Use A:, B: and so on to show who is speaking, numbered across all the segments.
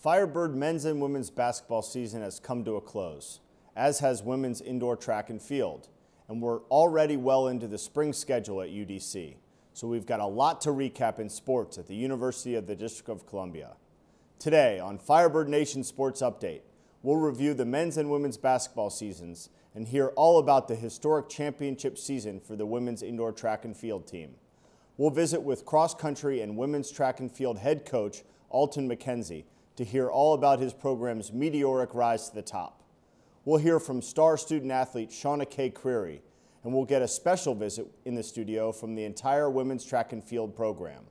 A: Firebird men's and women's basketball season has come to a close, as has women's indoor track and field, and we're already well into the spring schedule at UDC, so we've got a lot to recap in sports at the University of the District of Columbia. Today on Firebird Nation Sports Update, we'll review the men's and women's basketball seasons and hear all about the historic championship season for the women's indoor track and field team. We'll visit with cross-country and women's track and field head coach Alton McKenzie to hear all about his program's meteoric rise to the top. We'll hear from star student athlete Shauna-Kay Creary, and we'll get a special visit in the studio from the entire women's track and field program.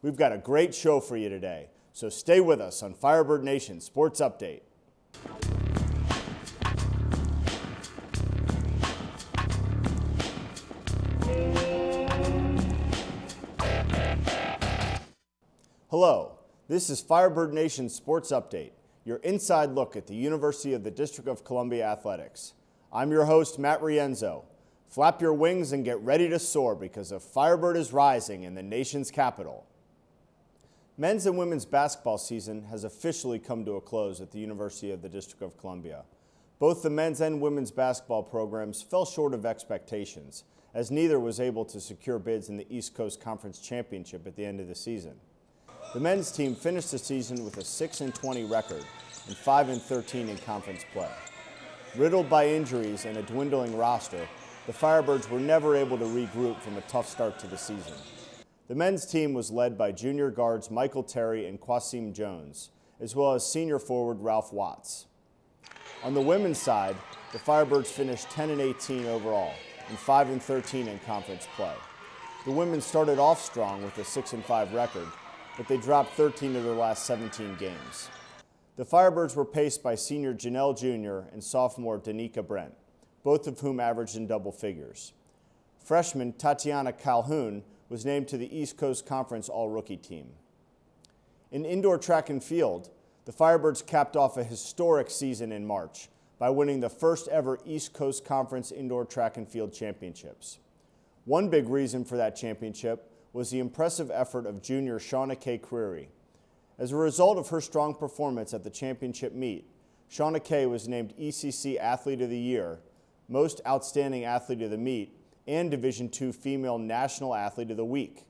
A: We've got a great show for you today, so stay with us on Firebird Nation Sports Update. Hello, this is Firebird Nation Sports Update, your inside look at the University of the District of Columbia athletics. I'm your host, Matt Rienzo. Flap your wings and get ready to soar because a Firebird is rising in the nation's capital. Men's and women's basketball season has officially come to a close at the University of the District of Columbia. Both the men's and women's basketball programs fell short of expectations, as neither was able to secure bids in the East Coast Conference Championship at the end of the season. The men's team finished the season with a 6-20 record and 5-13 in conference play. Riddled by injuries and a dwindling roster, the Firebirds were never able to regroup from a tough start to the season. The men's team was led by junior guards Michael Terry and Quasim Jones, as well as senior forward Ralph Watts. On the women's side, the Firebirds finished 10-18 overall and 5-13 in conference play. The women started off strong with a 6-5 record, but they dropped 13 of their last 17 games. The Firebirds were paced by senior Janelle Jr. and sophomore Danica Brent, both of whom averaged in double figures. Freshman Tatiana Calhoun was named to the East Coast Conference All-Rookie team. In indoor track and field, the Firebirds capped off a historic season in March by winning the first ever East Coast Conference Indoor Track and Field Championships. One big reason for that championship was the impressive effort of junior Shauna-Kay Creary. As a result of her strong performance at the championship meet, Shauna-Kay was named ECC Athlete of the Year, Most Outstanding Athlete of the Meet, and Division II Female National Athlete of the Week.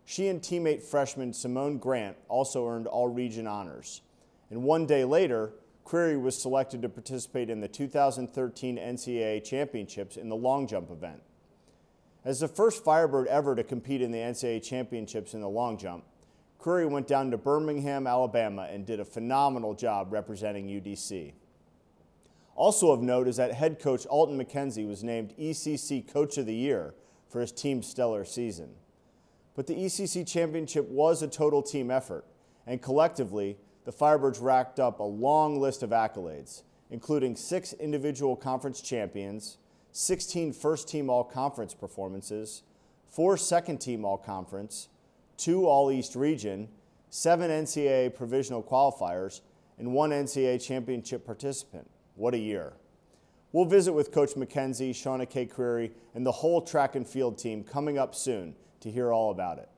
A: She and teammate freshman Simone Grant also earned all-region honors. And one day later, Creary was selected to participate in the 2013 NCAA Championships in the long jump event. As the first Firebird ever to compete in the NCAA Championships in the long jump, Creary went down to Birmingham, Alabama and did a phenomenal job representing UDC. Also of note is that head coach Alton McKenzie was named ECC Coach of the Year for his team's stellar season. But the ECC Championship was a total team effort, and collectively, the Firebirds racked up a long list of accolades, including 6 individual conference champions, 16 first-team all-conference performances, 4 second-team all-conference, 2 all-East region, 7 NCAA provisional qualifiers, and 1 NCAA championship participant. What a year. We'll visit with Coach McKenzie, Shauna-Kay Creary, and the whole track and field team coming up soon to hear all about it.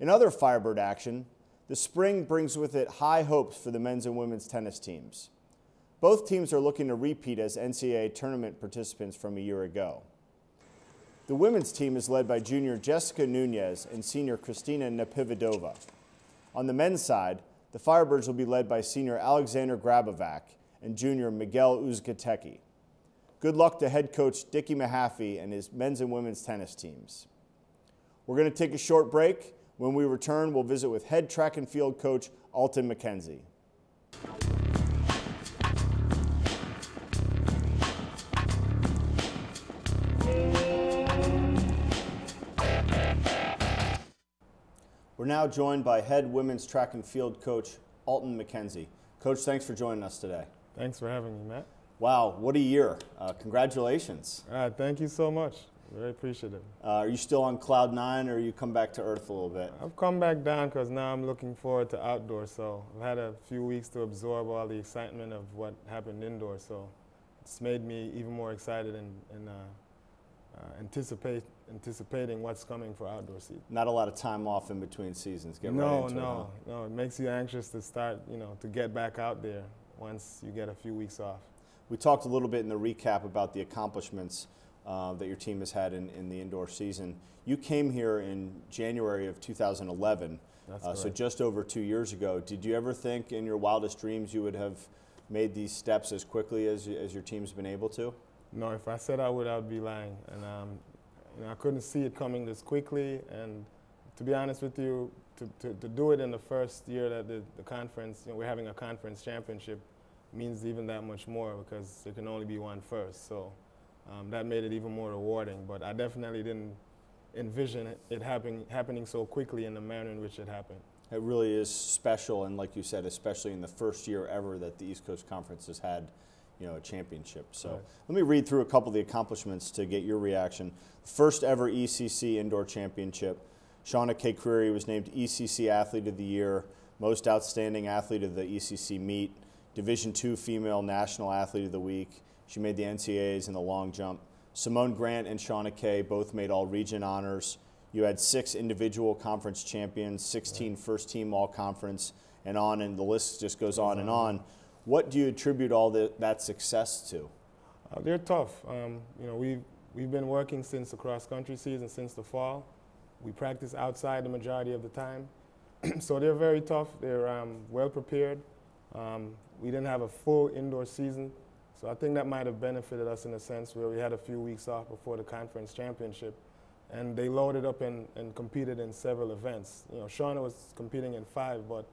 A: In other Firebird action, the spring brings with it high hopes for the men's and women's tennis teams. Both teams are looking to repeat as NCAA tournament participants from a year ago. The women's team is led by junior Jessica Nunez and senior Kristina Nepividova. On the men's side, the Firebirds will be led by senior Alexander Grabovac and junior Miguel Uzcatequi. Good luck to head coach Dickie Mahaffey and his men's and women's tennis teams. We're going to take a short break. When we return, we'll visit with head track and field coach Alton McKenzie. We're now joined by head women's track and field coach Alton McKenzie. Coach, thanks for joining us today.
B: Thanks for having me, Matt.
A: Wow, what a year. Congratulations.
B: Thank you so much. Very appreciative.
A: Are you still on cloud 9 or you come back to earth a little bit?
B: I've come back down because now I'm looking forward to outdoors. So I've had a few weeks to absorb all the excitement of what happened indoors. So it's made me even more excited and anticipating what's coming for outdoor season.
A: Not a lot of time off in between seasons. Get right into it, huh?
B: No. It makes you anxious to start, to get back out there once you get a few weeks off.
A: We talked a little bit in the recap about the accomplishments that your team has had in the indoor season. You came here in January of 2011, so just over 2 years ago. Did you ever think in your wildest dreams you would have made these steps as quickly as your team's been able to?
B: No, if I said I would be lying. And I couldn't see it coming this quickly. And to be honest with you, to do it in the first year that the conference, we're having a conference championship, means even that much more because there can only be one first. So that made it even more rewarding. But I definitely didn't envision it happening so quickly in the manner in which it happened.
A: It really is special, and like you said, especially in the first year ever that the East Coast Conference has had, a championship. So
B: right.
A: Let me read through a couple of the accomplishments to get your reaction. First ever ECC Indoor Championship. Shauna-Kay Creary was named ECC Athlete of the Year, Most Outstanding Athlete of the ECC Meet, Division II Female National Athlete of the Week. She made the NCAAs in the long jump. Simone Grant and Shauna-Kay both made all-region honors. You had 6 individual conference champions, 16 first-team all-conference, and the list just goes on and on. What do you attribute all that success to?
B: They're tough. We've been working since the cross-country season, since the fall. We practice outside the majority of the time. So they're very tough. They're well-prepared. We didn't have a full indoor season, so I think that might have benefited us in a sense where we had a few weeks off before the conference championship. And they loaded up and competed in several events. Shauna was competing in 5, but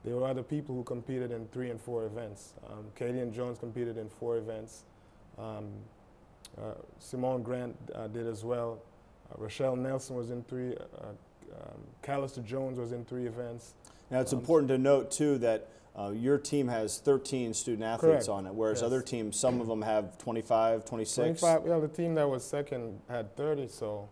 B: there were other people who competed in 3 and 4 events. Katie and Jones competed in 4 events. Simone Grant did as well. Rochelle Nelson was in 3. Callister Jones was in 3 events.
A: Now it's important to note too that your team has 13 student athletes
B: Correct.
A: on it, whereas
B: Yes.
A: other teams, some of them have 25, 26.
B: 25, the team that was second had 30, so.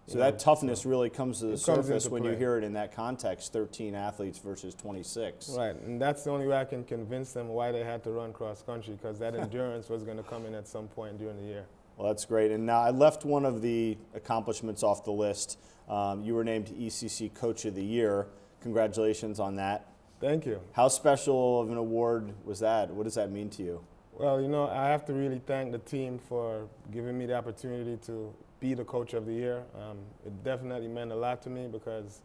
A: So that toughness really comes to the surface when you
B: play.
A: hear it in that context, 13 athletes versus 26.
B: Right, and that's the only way I can convince them why they had to run cross-country, because that endurance was going to come in at some point during the year.
A: Well, that's great. And now I left one of the accomplishments off the list. You were named ECC Coach of the Year. Congratulations on that.
B: Thank you.
A: How special of an award was that? What does that mean to you?
B: Well, I have to really thank the team for giving me the opportunity to be the Coach of the Year. It definitely meant a lot to me because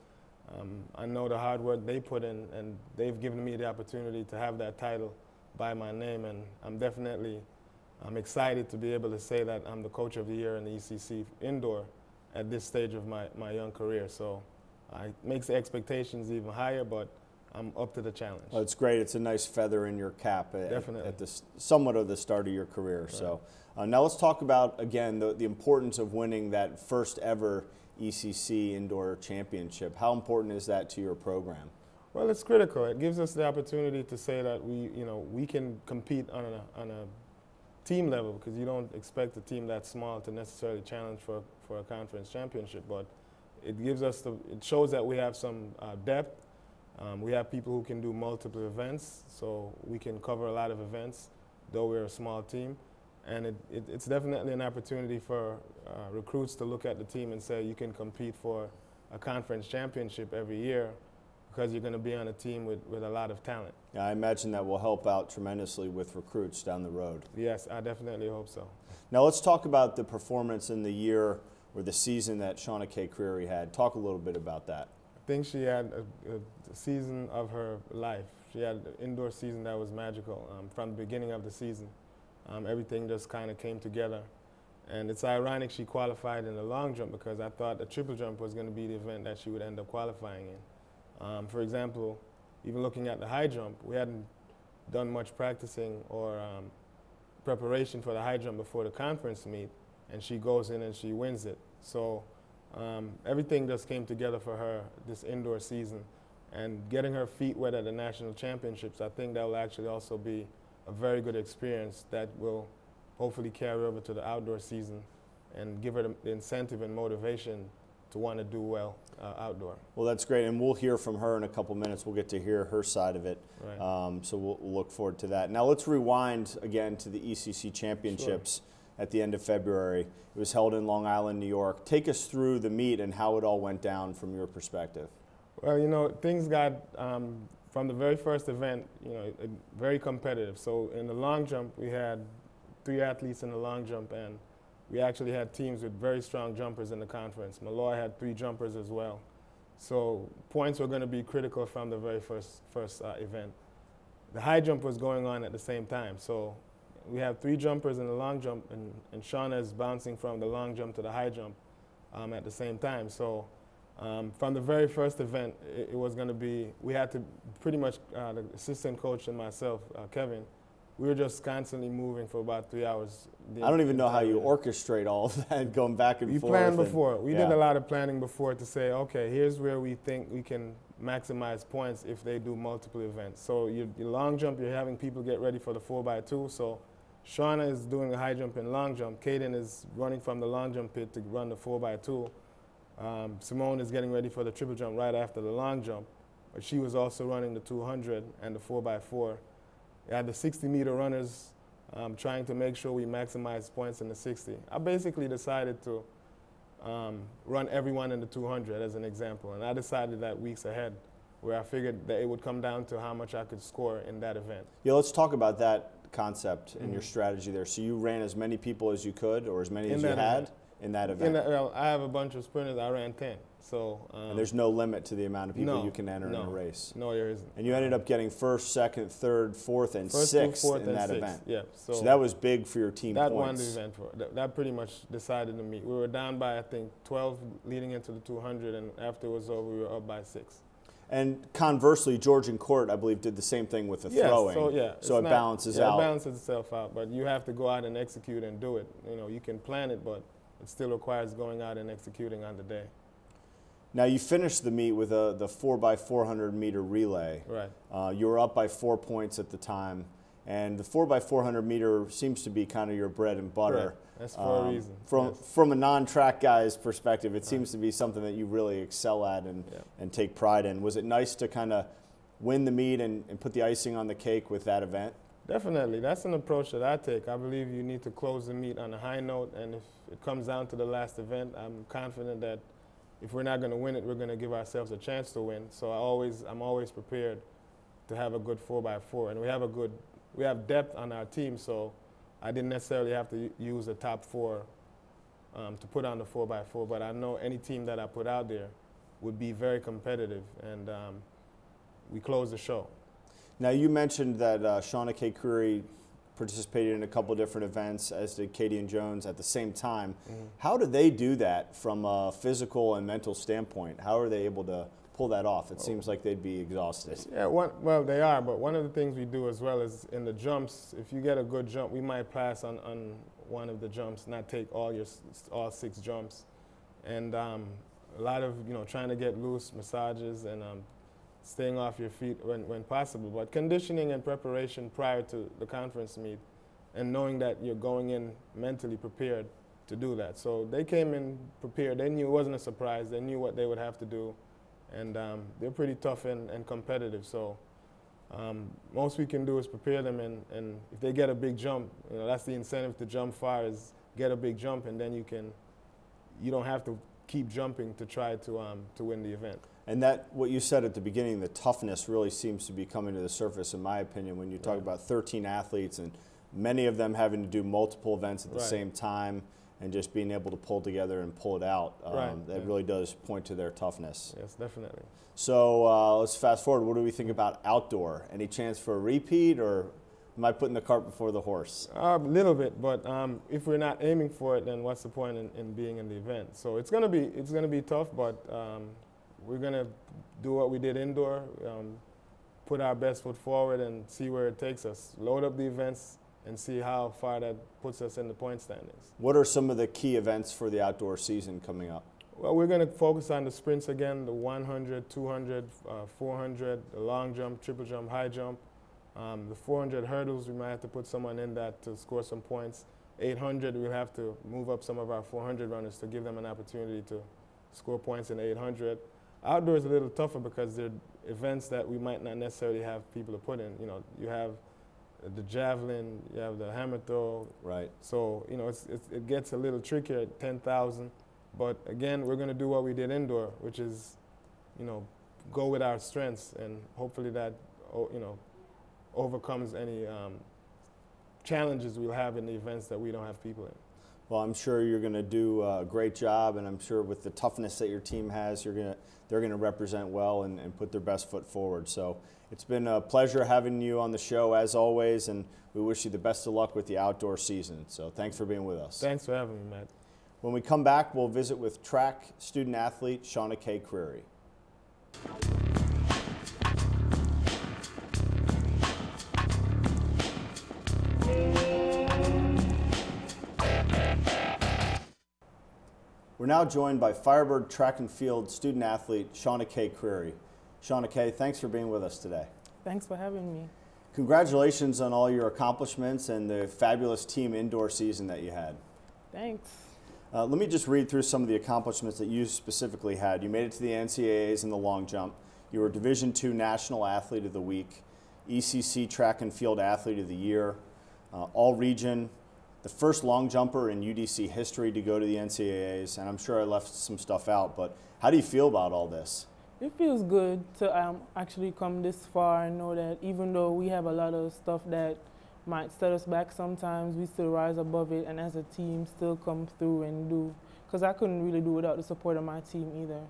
B: I know the hard work they put in, and they've given me the opportunity to have that title by my name, and I'm excited to be able to say that I'm the Coach of the Year in the ECC Indoor at this stage of my young career. So it makes the expectations even higher, but I'm up to the challenge.
A: Well, it's great. It's a nice feather in your cap at somewhat of the start of your career. Right. So now let's talk about, again, the importance of winning that first ever ECC Indoor Championship. How important is that to your program?
B: Well, it's critical. It gives us the opportunity to say that we can compete on a team level, because you don't expect a team that small to necessarily challenge for a conference championship. But it shows that we have some depth. We have people who can do multiple events, so we can cover a lot of events, though we're a small team. And it's definitely an opportunity for recruits to look at the team and say you can compete for a conference championship every year because you're going to be on a team with a lot of talent.
A: Yeah, I imagine that will help out tremendously with recruits down the road.
B: Yes, I definitely hope so.
A: Now let's talk about the performance in the year or the season that Shauna-Kay Creary had. Talk a little bit about that.
B: I think she had a season of her life. She had an indoor season that was magical from the beginning of the season. Everything just kind of came together. And it's ironic she qualified in the long jump because I thought the triple jump was going to be the event that she would end up qualifying in. For example, even looking at the high jump, we hadn't done much practicing or preparation for the high jump before the conference meet, and she goes in and she wins it. So everything just came together for her this indoor season. And getting her feet wet at the national championships, I think that will actually also be a very good experience that will hopefully carry over to the outdoor season and give her the incentive and motivation to want to do well outdoor. Well,
A: that's great, and we'll hear from her in a couple minutes. We'll get to hear her side of it,
B: right.
A: So we'll look forward to that. Now let's rewind again to the ECC championships.
B: Sure.
A: at the end of February. It was held in Long Island, New York. Take us through the meet and how it all went down from your perspective.
B: Well, you know, things got, from the very first event, you know, very competitive. So in the long jump, we had 3 athletes in the long jump, and we actually had teams with very strong jumpers in the conference. Malloy had 3 jumpers as well. So points were going to be critical from the very first event. The high jump was going on at the same time. So we have 3 jumpers in the long jump, and Shauna is bouncing from the long jump to the high jump at the same time. So from the very first event, it was going to be, we had to pretty much, the assistant coach and myself, Kevin, we were just constantly moving for about 3 hours.
A: I don't even know how you orchestrate all of that, going back and forth.
B: We planned before. We did a lot of planning before to say, okay, here's where we think we can maximize points if they do multiple events. So your long jump, you're having people get ready for the 4x2. So Shauna is doing the high jump and long jump. Kaden is running from the long jump pit to run the 4x2. Simone is getting ready for the triple jump right after the long jump, but she was also running the 200 and the 4x4. We had the 60-meter runners trying to make sure we maximize points in the 60. I basically decided to run everyone in the 200 as an example, and I decided that weeks ahead, where I figured that it would come down to how much I could score in that event.
A: Yeah, let's talk about that concept and your strategy there. So you ran as many people as you could, or as many as you had in that event?
B: Well, I have a bunch of sprinters. I ran 10. So,
A: and there's no limit to the amount of people you can enter in a race.
B: No, there isn't.
A: And you ended up getting 1st, 2nd, 3rd, 4th, and 6th in that event.
B: Yeah.
A: So that was big for your team
B: that
A: points.
B: Won the event for that pretty much decided the meet. We were down by, I think, 12 leading into the 200, and after it was over, we were up by 6.
A: And conversely, George and Court, I believe, did the same thing with the throwing. So it balances out.
B: It balances itself out, but you have to go out and execute and do it. You know, you can plan it, but it still requires going out and executing on the day.
A: Now, you finished the meet with the 4x400 meter relay.
B: Right.
A: You were up by 4 points at the time, and the 4x400 meter seems to be kind of your bread and butter.
B: Correct. That's for a reason.
A: From a non-track guy's perspective, it seems to be something that you really excel at and take pride in. Was it nice to kind of win the meet and put the icing on the cake with that event?
B: Definitely. That's an approach that I take. I believe you need to close the meet on a high note, and if it comes down to the last event, I'm confident that if we're not going to win it, we're going to give ourselves a chance to win. So I'm always prepared to have a good 4x4, and we have depth on our team, so I didn't necessarily have to use the top 4 to put on the 4x4, but I know any team that I put out there would be very competitive, and we closed the show.
A: Now, you mentioned that Shauna-Kay Creary participated in a couple of different events, as did Katie and Jones at the same time. How do they do that from a physical and mental standpoint? How are they able to pull that off? It seems like they'd be exhausted.
B: Yeah, well, they are, but one of the things we do as well is in the jumps, if you get a good jump, we might pass on one of the jumps, not take all 6 jumps. And a lot of, trying to get loose, massages, and staying off your feet when possible. But conditioning and preparation prior to the conference meet, and knowing that you're going in mentally prepared to do that. So they came in prepared. They knew it wasn't a surprise. They knew what they would have to do. And they're pretty tough and competitive. So most we can do is prepare them, and if they get a big jump, that's the incentive to jump far, is get a big jump, and then you don't have to keep jumping to try to win the event.
A: And that, what you said at the beginning, the toughness really seems to be coming to the surface, in my opinion, when you talk about 13 athletes and many of them having to do multiple events at the same time, and just being able to pull together and pull it out. That really does point to their toughness.
B: Yes, definitely.
A: So let's fast forward. What do we think about outdoor? Any chance for a repeat, or am I putting the cart before the horse?
B: A little bit, but if we're not aiming for it, then what's the point in being in the event? So it's gonna be tough, but we're gonna do what we did indoor, put our best foot forward, and see where it takes us. Load up the events and see how far that puts us in the point standings.
A: What are some of the key events for the outdoor season coming up?
B: Well, we're going to focus on the sprints again, the 100, 200, 400, the long jump, triple jump, high jump. The 400 hurdles, we might have to put someone in that to score some points. 800, we'll have to move up some of our 400 runners to give them an opportunity to score points in 800. Outdoor is a little tougher because they're events that we might not necessarily have people to put in. You have the javelin, you have the hammer throw.
A: Right.
B: So, you know, it gets a little trickier at 10,000. But again, we're going to do what we did indoor, which is, you know, go with our strengths, and hopefully that, you know, overcomes any challenges we'll have in the events that we don't have people in.
A: Well, I'm sure you're going to do a great job, and I'm sure with the toughness that your team has, they're going to represent well and put their best foot forward. So it's been a pleasure having you on the show as always, and we wish you the best of luck with the outdoor season. So thanks for being with us.
B: Thanks for having me, Matt.
A: When we come back, we'll visit with track student athlete Shauna-Kay Creary. We're now joined by Firebird track and field student athlete Shauna-Kay Creary. Shauna-Kay, thanks for being with us today.
C: Thanks for having me.
A: Congratulations on all your accomplishments and the fabulous team indoor season that you had.
C: Thanks.
A: Let me just read through some of the accomplishments that you specifically had. You made it to the NCAAs in the long jump. You were Division II National Athlete of the Week, ECC Track and Field Athlete of the Year, All-Region, the first long jumper in UDC history to go to the NCAAs, and I'm sure I left some stuff out, but how do you feel about all this?
C: It feels good to actually come this far and know that even though we have a lot of stuff that might set us back sometimes, we still rise above it, and as a team still come through and do, because I couldn't really do without the support of my team either.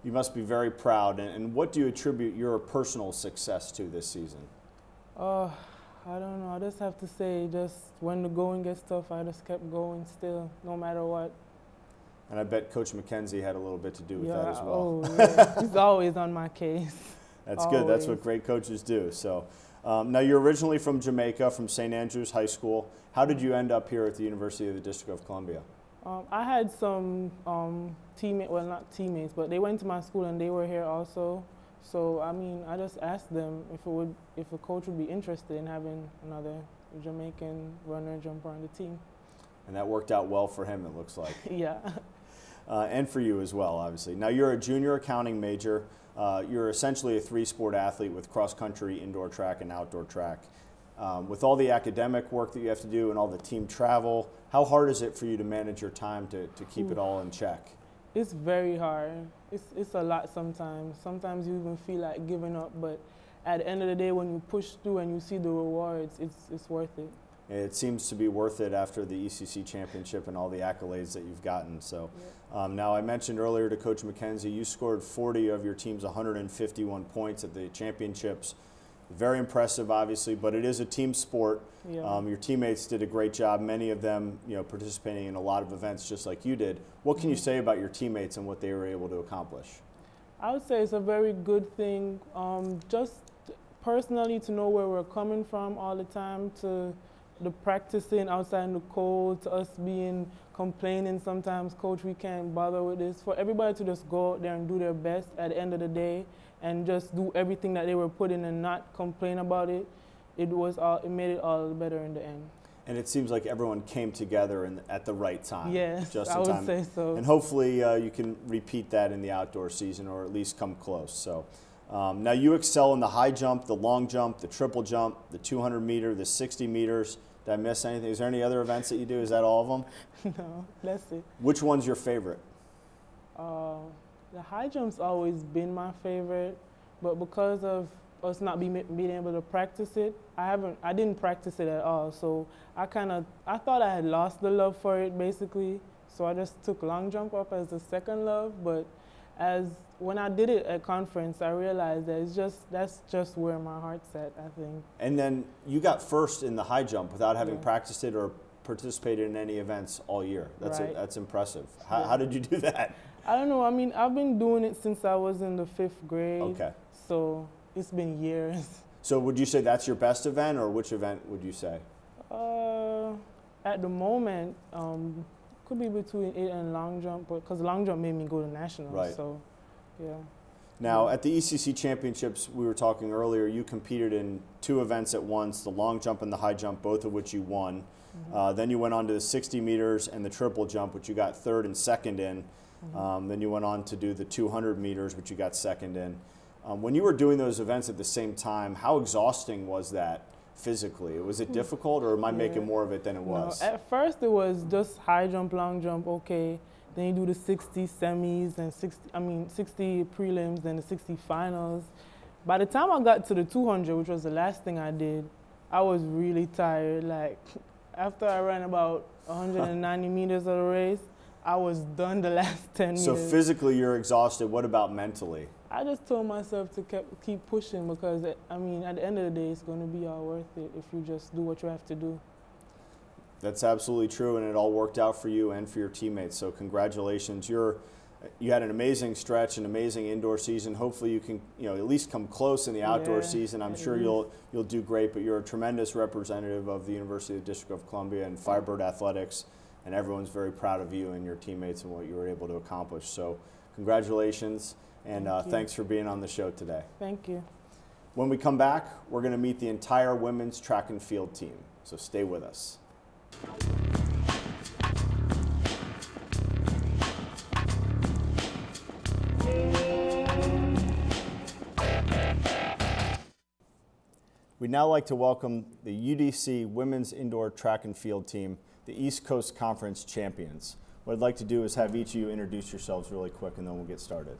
A: You must be very proud, and what do you attribute your personal success to this season?
C: I don't know, I just have to say, just when the going gets tough, I just kept going still, no matter what.
A: And I bet Coach McKenzie had a little bit to do with that as well.
C: Oh, yeah. He's always on my case.
A: That's good. That's what great coaches do. So, now you're originally from Jamaica, from St. Andrews High School. How did you end up here at the University of the District of Columbia?
C: I had some teammates, well, not teammates, but they went to my school and they were here also. So, I mean, I just asked them if a coach would be interested in having another Jamaican runner jumper on the team.
A: And that worked out well for him, it looks like.
C: Yeah.
A: And for you as well, obviously. Now, you're a junior accounting major. You're essentially a three-sport athlete with cross-country, indoor track, and outdoor track. With all the academic work that you have to do and all the team travel, how hard is it for you to manage your time to keep it all in check?
C: It's very hard. It's a lot sometimes. Sometimes you even feel like giving up, but at the end of the day, when you push through and you see the rewards, it's worth it.
A: It seems to be worth it after the ECC championship and all the accolades that you've gotten. So now I mentioned earlier to Coach McKenzie, you scored 40 of your team's 151 points at the championships. Very impressive, obviously, but it is a team sport.
C: Yeah.
A: Your teammates did a great job, many of them participating in a lot of events just like you did. What can you say about your teammates and what they were able to accomplish?
C: I would say it's a very good thing, just personally to know where we're coming from all the time, to the practicing outside in the cold, to us complaining sometimes, coach, we can't bother with this. For everybody to just go out there and do their best at the end of the day and just do everything that they were put in and not complain about it, it made it all better in the end.
A: And it seems like everyone came together at the right time.
C: Yes,
A: just
C: I would say so.
A: And hopefully you can repeat that in the outdoor season, or at least come close. So now you excel in the high jump, the long jump, the triple jump, the 200 meter, the 60 meters. Did I miss anything? Is there any other events that you do? Is that all of them?
C: No, that's it.
A: Which one's your favorite?
C: The high jump's always been my favorite, but because of us not being able to practice it, I didn't practice it at all. So I thought I had lost the love for it basically. So I just took long jump up as the second love, but when I did it at conference, I realized that that's just where my heart's at, I think. And
A: then you got first in the high jump without having practiced it or participated in any events all year. That's impressive. How did you do that?
C: I don't know. I mean, I've been doing it since I was in the 5th grade.
A: Okay.
C: So it's been years.
A: So would you say that's your best event, or which event would you say?
C: At the moment, could be between it and long jump, because long jump made me go to nationals. Right. So, yeah.
A: Now, at the ECC championships, we were talking earlier, you competed in 2 events at once, the long jump and the high jump, both of which you won. Mm-hmm. Then you went on to the 60 meters and the triple jump, which you got 3rd and 2nd in. Mm-hmm. Then you went on to do the 200 meters, which you got 2nd in. When you were doing those events at the same time, how exhausting was that physically? Was it difficult, or am I making more of it than it was?
C: No, at first it was just high jump, long jump, okay. Then you do the 60 semis and 60 prelims and the 60 finals. By the time I got to the 200, which was the last thing I did, I was really tired. Like, after I ran about 190 meters of the race, I was done the last 10 meters.
A: So physically you're exhausted. What about mentally?
C: I just told myself to keep pushing because, I mean, at the end of the day, it's going to be all worth it if you just do what you have to do.
A: That's absolutely true, and it all worked out for you and for your teammates. So congratulations. You had an amazing stretch, an amazing indoor season. Hopefully you can, at least come close in the outdoor season. I'm sure you'll do great, but you're a tremendous representative of the University of the District of Columbia and Firebird Athletics, and everyone's very proud of you and your teammates and what you were able to accomplish. So congratulations, and thanks for being on the show today.
C: Thank you.
A: When we come back, we're going to meet the entire women's track and field team. So stay with us. We'd now like to welcome the UDC Women's Indoor Track and Field Team, the East Coast Conference champions. What I'd like to do is have each of you introduce yourselves really quick, and then we'll get started.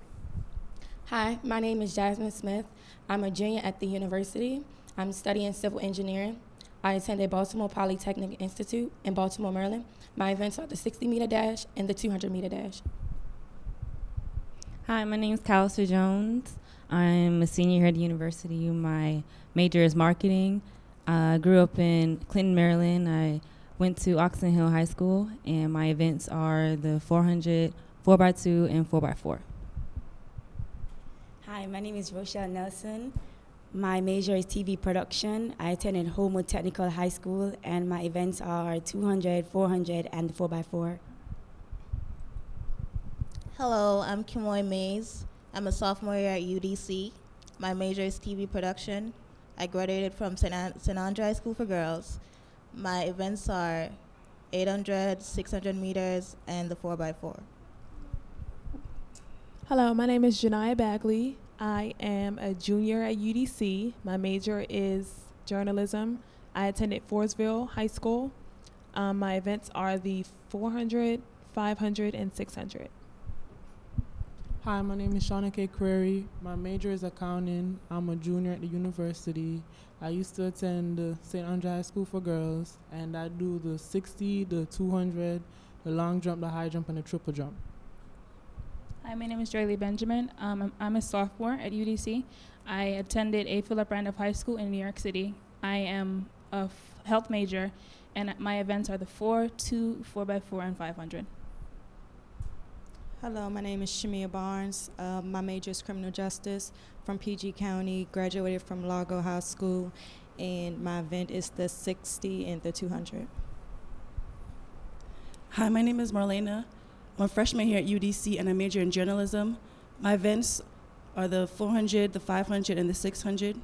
D: Hi, my name is Jasmine Smith. I'm a junior at the university. I'm studying civil engineering. I attended Baltimore Polytechnic Institute in Baltimore, Maryland. My events are the 60-meter dash and the 200-meter dash.
E: Hi, my name is Callister Jones. I'm a senior here at the university. My major is marketing. I grew up in Clinton, Maryland. I went to Oxon Hill High School, and my events are the 400, 4x2, and 4x4.
F: Hi, my name is Rochelle Nelson. My major is TV production. I attended Homewood Technical High School, and my events are 200, 400, and 4x4.
G: Hello, I'm Kimoy Mays. I'm a sophomore here at UDC. My major is TV production. I graduated from St. Andre High School for Girls. My events are 800, 600 meters, and the 4x4.
H: Hello, my name is Janiyah Bagley. I am a junior at UDC. My major is journalism. I attended Forestville High School. My events are the 400, 500, and 600.
C: Hi, my name is Shauna-Kay Creary. My major is accounting. I'm a junior at the university. I used to attend the St. Andre High School for Girls, and I do the 60, the 200, the long jump, the high jump, and the triple jump.
I: Hi, my name is Joylee Benjamin. I'm a sophomore at UDC. I attended A. Philip Randolph High School in New York City. I am a health major, and my events are the 4, 2, 4x4, and 500.
J: Hello, my name is Shamia Barnes. My major is criminal justice from PG County, graduated from Largo High School, and my event is the 60 and the 200.
K: Hi, my name is Marlena. I'm a freshman here at UDC, and I major in journalism. My events are the 400, the 500, and the 600.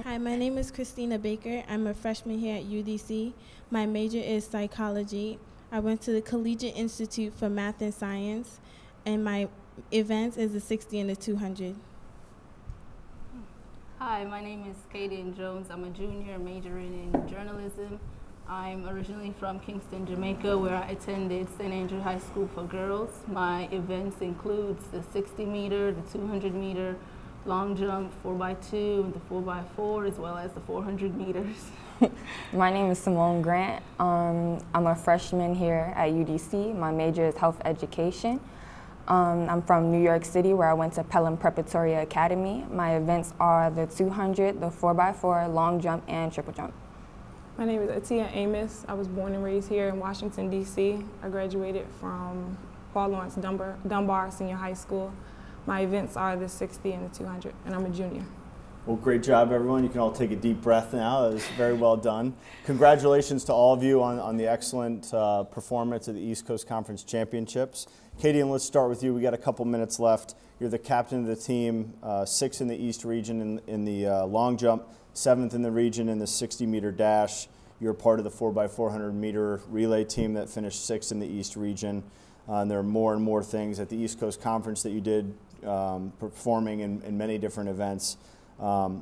L: Hi, my name is Christina Baker. I'm a freshman here at UDC. My major is psychology. I went to the Collegiate Institute for Math and Science, and my events is the 60 and the 200.
M: Hi, my name is Kaden Jones. I'm a junior majoring in journalism. I'm originally from Kingston, Jamaica, where I attended St. Andrew High School for Girls. My events includes the 60 meter, the 200 meter, long jump, 4x2, and the 4x4, as well as the 400 meters.
N: My name is Simone Grant. I'm a freshman here at UDC. My major is health education. I'm from New York City, where I went to Pelham Preparatory Academy. My events are the 200, the 4x4, long jump, and triple jump.
O: My name is Atia Amos. I was born and raised here in Washington, D.C. I graduated from Paul Laurence Dunbar Senior High School. My events are the 60 and the 200, and I'm a junior.
A: Well, great job, everyone. You can all take a deep breath now. That was very well done. Congratulations to all of you on the excellent performance at the East Coast Conference Championships. Katie, and let's start with you. We got a couple minutes left. You're the captain of the team, 6th in the East region in the long jump, 7th in the region in the 60-meter dash. You're part of the 4x400 meter relay team that finished 6th in the East region. And there are more and more things at the East Coast Conference that you did, performing in many different events.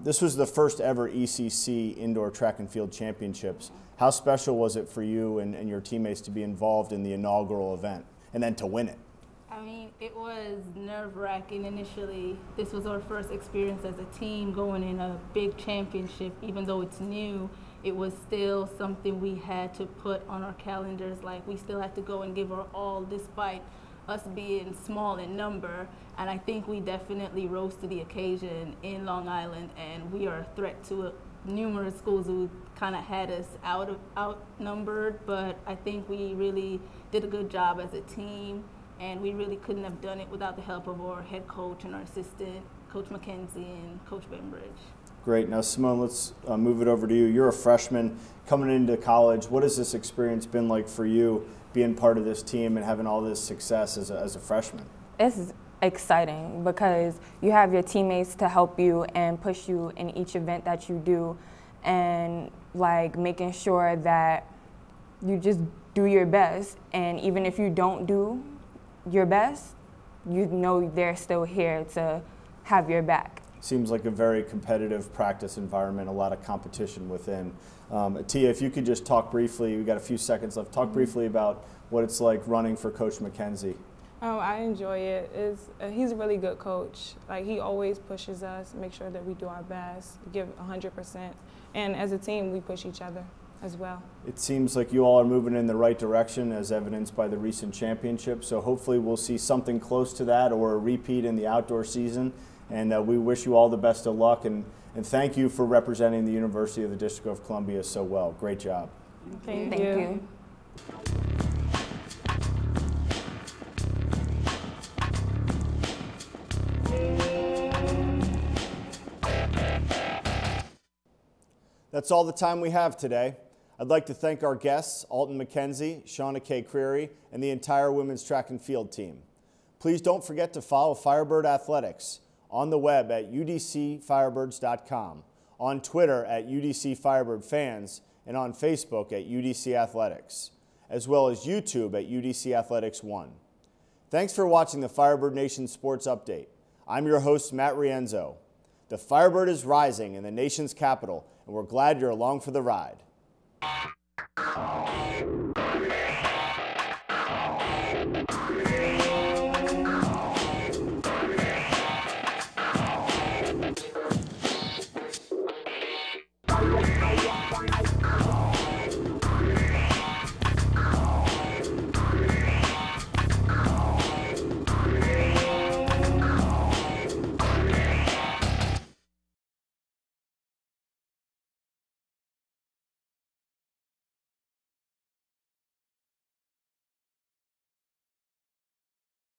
A: This was the first ever ECC Indoor Track and Field Championships. How special was it for you and your teammates to be involved in the inaugural event and then to win it?
M: I mean, it was nerve-wracking initially. This was our first experience as a team going in a big championship. Even though it's new, it was still something we had to put on our calendars. Like, we still had to go and give our all despite us being small in number. And I think we definitely rose to the occasion in Long Island, and we are a threat to numerous schools who kind of had us outnumbered. But I think we really did a good job as a team. And we really couldn't have done it without the help of our head coach and our assistant, Coach McKenzie and Coach Benbridge.
A: Great. Now, Simone, let's move it over to you. You're a freshman coming into college. What has this experience been like for you, being part of this team and having all this success as a freshman?
N: It's exciting because you have your teammates to help you and push you in each event that you do, and like making sure that you just do your best. And even if you don't do your best, you know they're still here to have your back.
A: Seems like a very competitive practice environment, a lot of competition within. Tia, if you could just talk briefly, we got a few seconds left, talk briefly about what it's like running for Coach McKenzie.
O: Oh, I enjoy it. He's a really good coach. Like, he always pushes us, make sure that we do our best, give 100%. And as a team, we push each other as well.
A: It seems like you all are moving in the right direction, as evidenced by the recent championship. So hopefully we'll see something close to that or a repeat in the outdoor season. And we wish you all the best of luck. And thank you for representing the University of the District of Columbia so well. Great job.
O: Thank you.
A: That's all the time we have today. I'd like to thank our guests, Alton McKenzie, Shauna-Kay Creary, and the entire women's track and field team. Please don't forget to follow Firebird Athletics on the web at udcfirebirds.com, on Twitter at UDCFirebirdFans, and on Facebook at UDC Athletics, as well as YouTube at UDC Athletics 1. Thanks for watching the Firebird Nation Sports Update. I'm your host, Matt Rienzo. The Firebird is rising in the nation's capital, and we're glad you're along for the ride.